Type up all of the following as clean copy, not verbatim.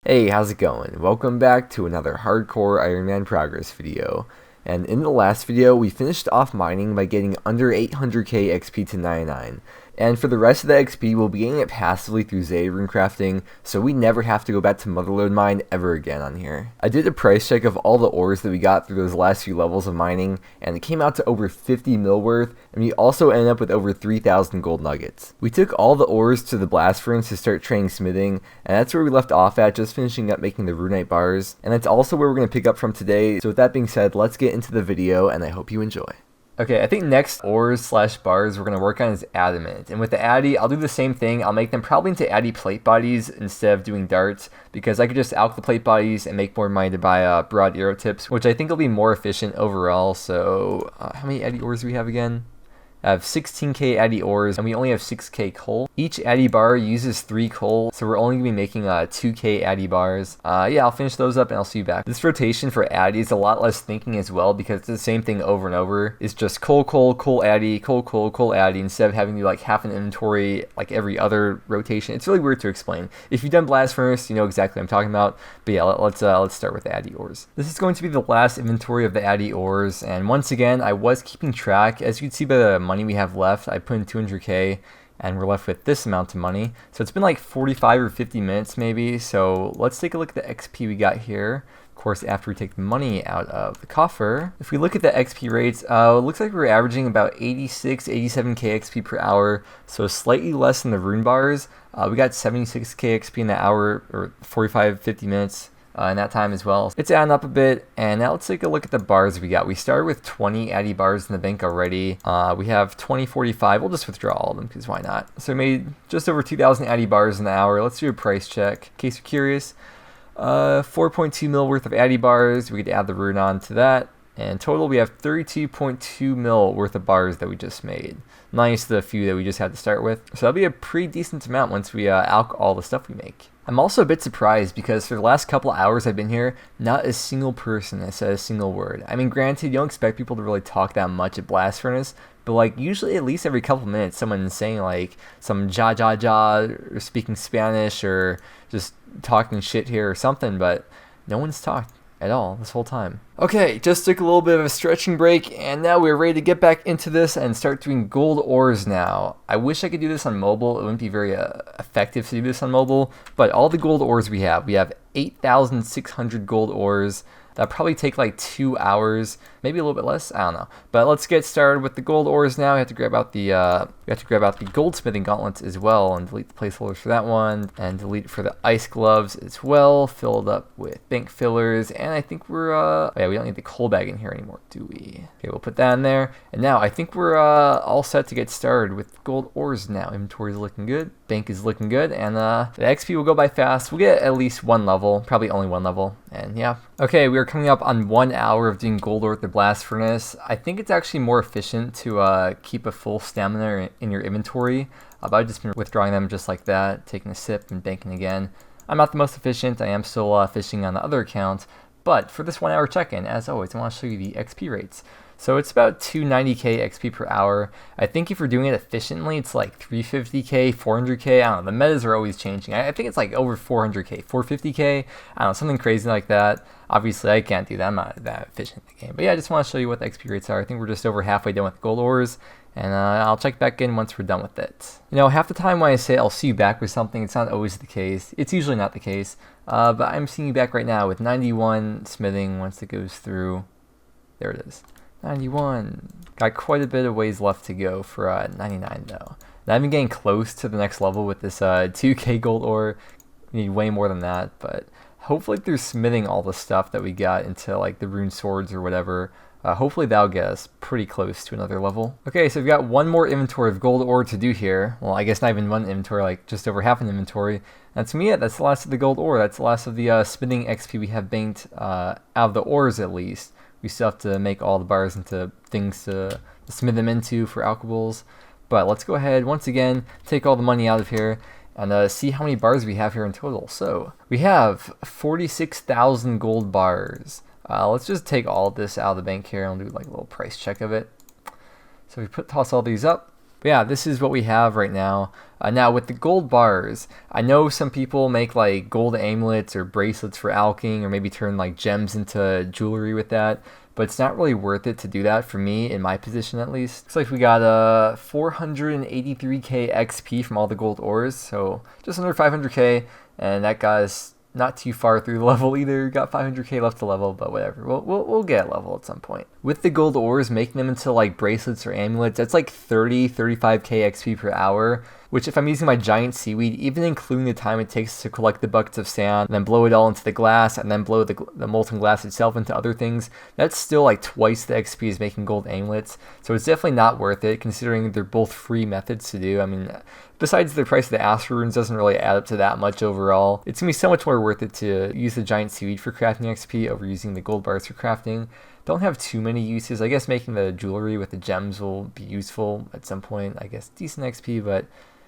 Hey, how's it going? Welcome back to another hardcore Iron Man progress video. And in the last video, we finished off mining by getting under 800k XP to 99. And for the rest of the XP, we'll be getting it passively through Zeta rune crafting, so we never have to go back to Motherlode Mine ever again on here. I did a price check of all the ores that we got through those last few levels of mining, and it came out to over 50 mil worth, and we also ended up with over 3,000 gold nuggets. We took all the ores to the blast furnace to start training smithing, and that's where we left off at, just finishing up making the Rune Bars, and that's also where we're going to pick up from today. So with that being said, let's get into the video, and I hope you enjoy. Okay, I think next ores slash bars we're going to work on is adamant. And with the Addy, I'll do the same thing. I'll make them probably into Addy plate bodies instead of doing darts, because I could just alch the plate bodies and make more money to buy broad arrow tips, which I think will be more efficient overall. So how many Addy ores do we have again? I have 16k Addy ores, and we only have 6k coal. Each Addy bar uses 3 coal, so we're only going to be making 2k Addy bars. Yeah, I'll finish those up and I'll see you back. This rotation for Addy is a lot less thinking as well, because it's the same thing over and over. It's just coal, Addy, coal, Addy, instead of having to do like half an inventory like every other rotation. It's really weird to explain. If you've done Blast Furnace, you know exactly what I'm talking about. But yeah, let's start with the Addy ores. This is going to be the last inventory of the Addy ores, and once again, I was keeping track. As you can see by the money we have left, I put in 200k and we're left with this amount of money. So it's been like 45 or 50 minutes maybe. So let's take a look at the XP we got here. Of course, after we take the money out of the coffer. If we look at the XP rates, it looks like we're averaging about 86, 87k XP per hour. So slightly less than the rune bars. We got 76k XP in the hour, or 45, 50 minutes. In that time as well. It's adding up a bit, and now let's take a look at the bars we got. We started with 20 Addy bars in the bank already. We have 2045. We'll just withdraw all of them, because why not? So we made just over 2,000 Addy bars in the hour. Let's do a price check, in case you're curious. 4.2 mil worth of Addy bars. We could add the rune on to that. And total, we have 32.2 mil worth of bars that we just made. Minus the few that we just had to start with. So that'll be a pretty decent amount once we alch all the stuff we make. I'm also a bit surprised because for the last couple hours I've been here, not a single person has said a single word. I mean, granted, you don't expect people to really talk that much at Blast Furnace, but like usually at least every couple minutes someone's saying like some ja, or speaking Spanish, or just talking shit here or something, but no one's talked at all this whole time. Okay, just took a little bit of a stretching break, and now we're ready to get back into this and start doing gold ores now. I wish I could do this on mobile. It wouldn't be very effective to do this on mobile, but all the gold ores we have 8,600 gold ores. That'll probably take like 2 hours, maybe a little bit less. I don't know. But let's get started with the gold ores now. We have to grab out the goldsmithing gauntlets as well, and delete the placeholders for that one, and delete for the ice gloves as well. Fill it up with bank fillers, and I think we're oh yeah, we don't need the coal bag in here anymore, do we? Okay, we'll put that in there, and now I think we're all set to get started with gold ores now. Inventory is looking good, bank is looking good, and the XP will go by fast. We'll get at least one level, probably only one level, and yeah. Okay, we are coming up on 1 hour of doing gold ore at the blast furnace. I think it's actually more efficient to keep a full stamina in your inventory. But I've just been withdrawing them just like that, taking a sip and banking again. I'm not the most efficient. I am still fishing on the other account. But for this 1 hour check-in, as always, I want to show you the XP rates. So it's about 290k XP per hour. I think if you're doing it efficiently, it's like 350k, 400k. I don't know, the metas are always changing. I think it's like over 400k, 450k. I don't know, something crazy like that. Obviously, I can't do that. I'm not that efficient in the game. But yeah, I just want to show you what the XP rates are. I think we're just over halfway done with gold ores. And I'll check back in once we're done with it. You know, half the time when I say I'll see you back with something, it's not always the case. It's usually not the case. But I'm seeing you back right now with 91 smithing once it goes through. There it is. 91. Got quite a bit of ways left to go for 99 though. Not even getting close to the next level with this 2k gold ore. We need way more than that, but hopefully through smithing all the stuff that we got into like the Rune Swords or whatever, hopefully that'll get us pretty close to another level. Okay, so we've got one more inventory of gold ore to do here. Well, I guess not even one inventory, like just over half an inventory. That's me. That's the last of the gold ore. That's the last of the smithing XP we have banked out of the ores at least. We still have to make all the bars into things to smith them into for alchables. But let's go ahead, once again, take all the money out of here and see how many bars we have here in total. So we have 46,000 gold bars. Let's just take all of this out of the bank here and do like a little price check of it. So we toss all these up. But yeah, this is what we have right now. Now with the gold bars, I know some people make like gold amulets or bracelets for alching, or maybe turn like gems into jewelry with that, but it's not really worth it to do that for me, in my position at least. Looks like we got 483k XP from all the gold ores, so just under 500k, and that got us not too far through the level either. Got 500k left to level, but whatever. We'll get a level at some point. With the gold ores, making them into like bracelets or amulets, that's like 35k XP per hour, which if I'm using my giant seaweed, even including the time it takes to collect the buckets of sand, and then blow it all into the glass, and then blow the molten glass itself into other things, that's still like twice the XP as making gold amulets. So it's definitely not worth it, considering they're both free methods to do. I mean, besides the price of the Astral Runes doesn't really add up to that much overall. It's going to be so much more worth it to use the giant seaweed for crafting XP over using the gold bars for crafting. Don't have too many uses. I guess making the jewelry with the gems will be useful at some point. I guess decent XP, but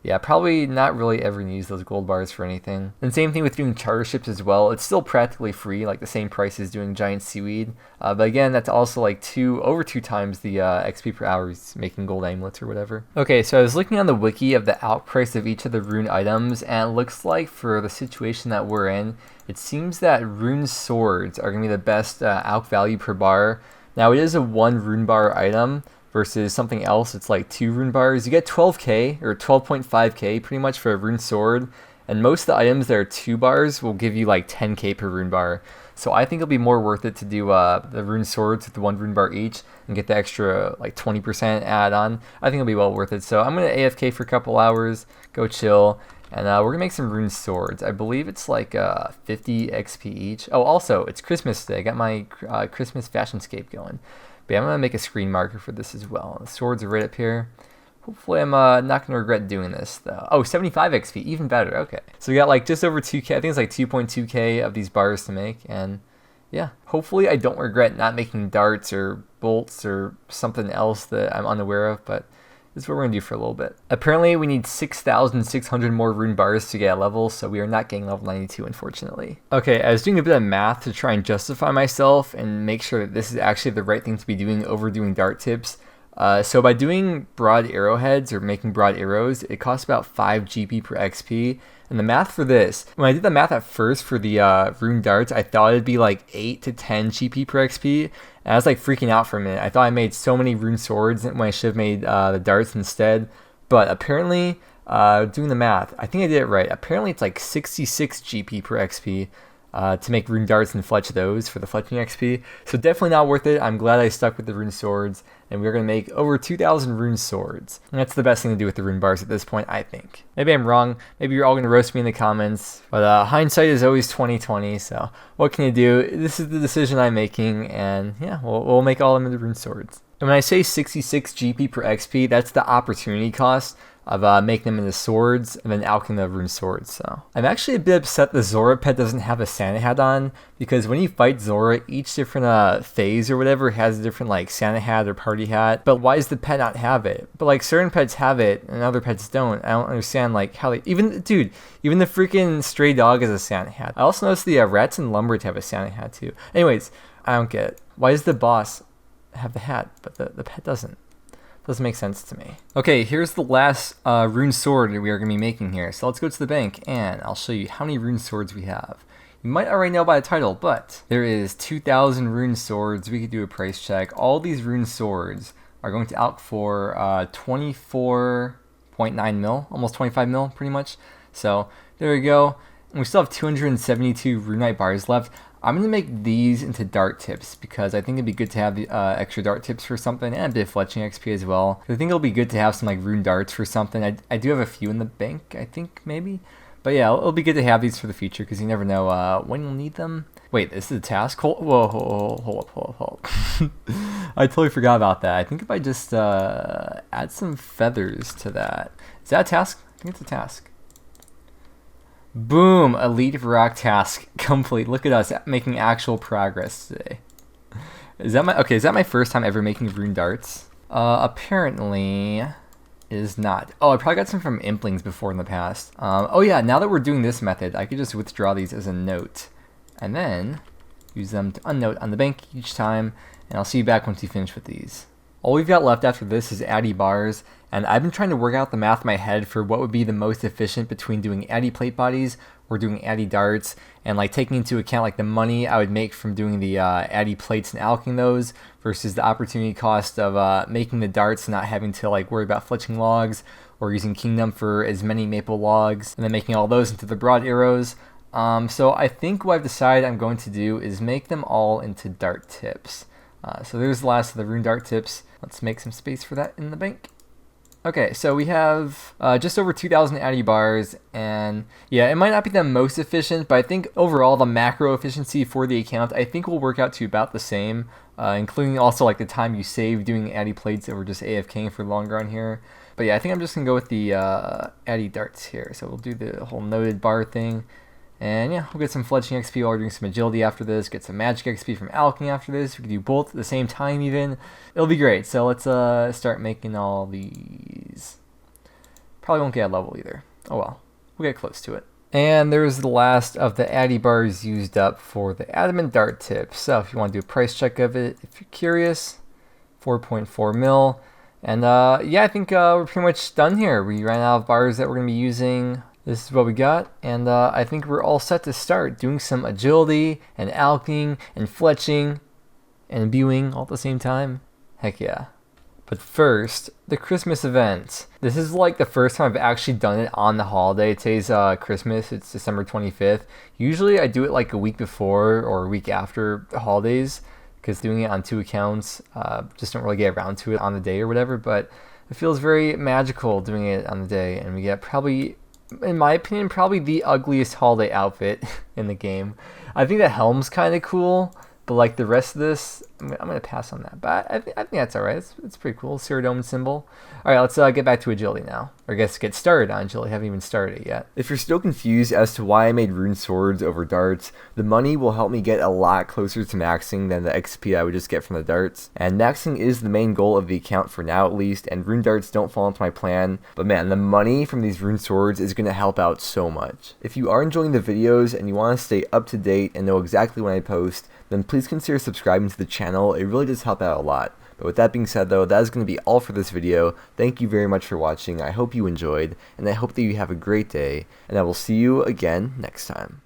yeah, probably not really ever use those gold bars for anything. And same thing with doing charter ships as well. It's still practically free, like the same price as doing giant seaweed. But again, that's also like over two times the XP per hour making gold amulets or whatever. Okay, so I was looking on the wiki of the out price of each of the rune items, and it looks like for the situation that we're in, it seems that Rune Swords are going to be the best out value per bar. Now, it is a 1 rune bar item, versus something else, it's like 2 rune bars. You get 12k or 12.5k pretty much for a rune sword, and most of the items that are 2 bars will give you like 10k per rune bar. So I think it'll be more worth it to do the rune swords with the 1 rune bar each and get the extra like 20% add on. I think it'll be well worth it. So I'm gonna AFK for a couple hours, go chill, and we're gonna make some rune swords. I believe it's like 50 XP each. Oh, also it's Christmas today. I got my Christmas fashionscape going. But yeah, I'm going to make a screen marker for this as well. The swords are right up here. Hopefully I'm not going to regret doing this though. Oh, 75 XP, even better. Okay. So we got like just over 2k, I think it's like 2.2k of these bars to make. And yeah, hopefully I don't regret not making darts or bolts or something else that I'm unaware of, but this is what we're going to do for a little bit. Apparently we need 6,600 more rune bars to get a level, so we are not getting level 92, unfortunately. Okay, I was doing a bit of math to try and justify myself and make sure that this is actually the right thing to be doing over doing dart tips. So by doing broad arrowheads or making broad arrows, it costs about 5 GP per XP. And the math for this, when I did the math at first for the rune darts, I thought it'd be like 8 to 10 GP per XP. And I was like freaking out for a minute. I thought I made so many rune swords when I should have made the darts instead. But apparently, doing the math, I think I did it right. Apparently it's like 66 GP per XP. To make rune darts and fletch those for the fletching XP. So definitely not worth it. I'm glad I stuck with the rune swords, and we're going to make over 2,000 rune swords. And that's the best thing to do with the rune bars at this point, I think. Maybe I'm wrong. Maybe you're all going to roast me in the comments. But hindsight is always 20/20, so what can you do? This is the decision I'm making, and yeah, we'll make all of them into rune swords. And when I say 66 GP per XP, that's the opportunity cost of making them into swords and then alching the rune swords. So I'm actually a bit upset the Zora pet doesn't have a Santa hat on, because when you fight Zora, each different phase or whatever has a different like Santa hat or party hat. But why does the pet not have it? But like certain pets have it and other pets don't. I don't understand like how they even the freaking stray dog has a Santa hat. I also noticed the rats and lumberjack have a Santa hat too. Anyways, I don't get it. Why does the boss have the hat but the pet doesn't? Doesn't make sense to me. Okay, here's the last rune sword we are going to be making here. So let's go to the bank and I'll show you how many rune swords we have. You might already know by the title, but there is 2,000 rune swords. We could do a price check. All these rune swords are going to out for 24.9 mil, almost 25 mil pretty much. So there we go. And we still have 272 runite bars left. I'm going to make these into dart tips because I think it'd be good to have the extra dart tips for something, and a bit of fletching XP as well. I think it'll be good to have some like rune darts for something. I do have a few in the bank, I think, maybe. But yeah, it'll be good to have these for the future because you never know when you'll need them. Wait, this is a task? Hold up. I totally forgot about that. I think if I just add some feathers to that. Is that a task? I think it's a task. Boom! Elite rock task complete. Look at us making actual progress today. Is that my first time ever making rune darts? Apparently is not. Oh, I probably got some from Implings before in the past. Oh yeah, now that we're doing this method, I could just withdraw these as a note and then use them to unnote on the bank each time, and I'll see you back once you finish with these. All we've got left after this is Addy Bars, and I've been trying to work out the math in my head for what would be the most efficient between doing Addy plate bodies or doing Addy darts, and like taking into account like the money I would make from doing the Addy plates and alking those versus the opportunity cost of making the darts and not having to like worry about fletching logs or using Kingdom for as many maple logs and then making all those into the broad arrows. So I think what I've decided I'm going to do is make them all into dart tips. So there's the last of the rune dart tips. Let's make some space for that in the bank. Okay, so we have just over 2,000 Addy bars, and yeah, it might not be the most efficient, but I think overall the macro efficiency for the account I think will work out to about the same, including also like the time you save doing Addy plates over just AFKing for longer on here. But yeah, I think I'm just gonna go with the Addy darts here. So we'll do the whole noted bar thing. And yeah, we'll get some fletching XP while we're doing some agility after this, get some magic XP from alching after this. We can do both at the same time even. It'll be great. So let's start making all these. Probably won't get a level either. Oh well, we'll get close to it. And there's the last of the Addy bars used up for the adamant dart tip. So if you want to do a price check of it, if you're curious, 4.4 mil. And yeah, I think we're pretty much done here. We ran out of bars that we're going to be using. This is what we got, and I think we're all set to start doing some agility and alching and fletching and imbuing all at the same time. Heck yeah. But first, the Christmas event. This is like the first time I've actually done it on the holiday. Today's Christmas, it's December 25th. Usually I do it like a week before or a week after the holidays, because doing it on 2 accounts, just don't really get around to it on the day or whatever, but it feels very magical doing it on the day, and we get probably, in my opinion, probably the ugliest holiday outfit in the game. I think the helm's kind of cool, but like the rest of this, I'm going to pass on that. But I think that's alright. It's pretty cool. Ceridome symbol. Alright, let's get back to agility now. Or I guess get started on agility. I haven't even started it yet. If you're still confused as to why I made Rune Swords over darts, the money will help me get a lot closer to maxing than the XP I would just get from the darts. And maxing is the main goal of the account for now at least, and Rune darts don't fall into my plan. But man, the money from these Rune Swords is going to help out so much. If you are enjoying the videos and you want to stay up to date and know exactly when I post, then please consider subscribing to the channel. It really does help out a lot. But with that being said though, that is going to be all for this video. Thank you very much for watching. I hope you enjoyed, and I hope that you have a great day, and I will see you again next time.